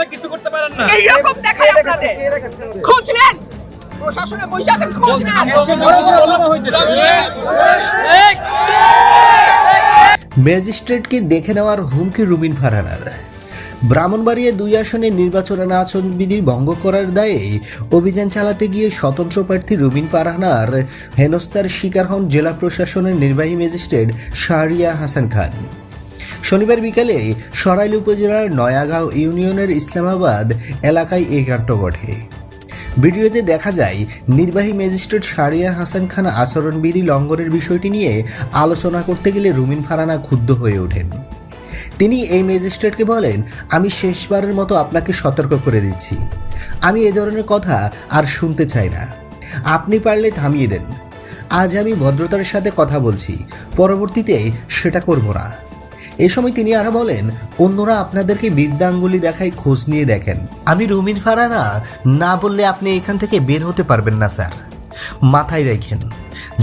আপনারা কিছু করতে পারেন না। এইরকম দেখায় আপনাদের খোঁজ নেন, প্রশাসনে বসে আছেন, খোঁজ নেন। ম্যাজিস্ট্রেটকে দেখে নেওয়ার হুমকি রুমিন ফারহানার। ব্রাহ্মণবাড়িয়া 2 আসনে নির্বাচন আচরণবিধি ভঙ্গ করার দায়ে অভিযান চালাতে গিয়ে স্বতন্ত্র প্রার্থী রুমিন ফারহানার হেনস্থার শিকার হন জেলা প্রশাসনের নির্বাহী ম্যাজিস্ট্রেট শাহরিয়া হাসান খান। শনিবার বিকালে সরাইল উপজেলার নয়াগাঁও ইউনিয়নের ইসলামাবাদ এলাকায় এই কাণ্ড ঘটে। ভিডিওতে দেখা যায় নির্বাহী ম্যাজিস্ট্রেট শাহরিয়া হাসান খান আচরণবিধি লঙ্ঘনের বিষয়টি নিয়ে আলোচনা করতে গেলে রুমিন ফারহানা ক্ষুব্ধ হয়ে ওঠেন। তিনি এই ম্যাজিস্ট্রেটকে বলেন, আমি শেষবারের মতো আপনাকে সতর্ক করে দিচ্ছি, আমি এ ধরনের কথা আর শুনতে চাই না, আপনি পারলে থামিয়ে দেন। আজ আমি ভদ্রতার সাথে কথা বলছি, পরবর্তীতে সেটা করব না। এ সময় তিনি আরো বলেন, অন্যরা আপনাদেরকে বৃদ্ধাঙ্গুলি দেখায় খোঁজ নিয়ে দেখেন, আমি রুমিন ফারহানা না বললে আপনি এখান থেকে বের হতে পারবেন না স্যার। মাথায় রাখেন,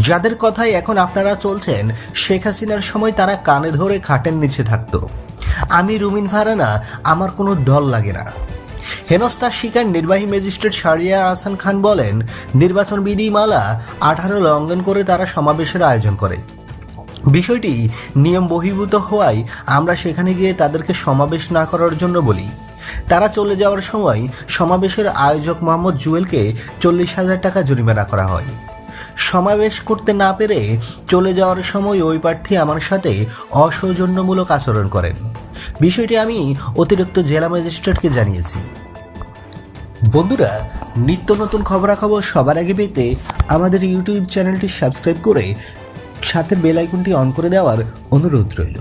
যাদের কথায় এখন আপনারা চলছেন, শেখ হাসিনার সময় তারা কানে ধরে খাটের নিচে থাকতো। আমি রুমিন ফারহানা, আমার কোনো দল লাগে না। হেনস্থার শিকার নির্বাহী ম্যাজিস্ট্রেট শাহরিয়া হাসান খান বলেন, নির্বাচন বিধিমালা 18 লঙ্ঘন করে তারা সমাবেশের আয়োজন করে। বিষয়টি নিয়ম বহির্ভূত হওয়ায় আমরা সেখানে গিয়ে তাদেরকে সমাবেশ না করার জন্য বলি। তারা চলে যাওয়ার সময় সমাবেশের আয়োজক মোহাম্মদ জুয়েলকে 40,000 টাকা জরিমানা করা হয়। সমাবেশ করতে না পেরে চলে যাওয়ার সময় ওই প্রার্থী আমার সাথে অসৌজন্যমূলক আচরণ করেন। বিষয়টি আমি অতিরিক্ত জেলা ম্যাজিস্ট্রেটকে জানিয়েছি। বন্ধুরা, নিত্য নতুন খবরাখবর সবার আগে পেতে আমাদের ইউটিউব চ্যানেলটি সাবস্ক্রাইব করে সাথে বেল আইকনটি অন করে দেওয়ার অনুরোধ রইল।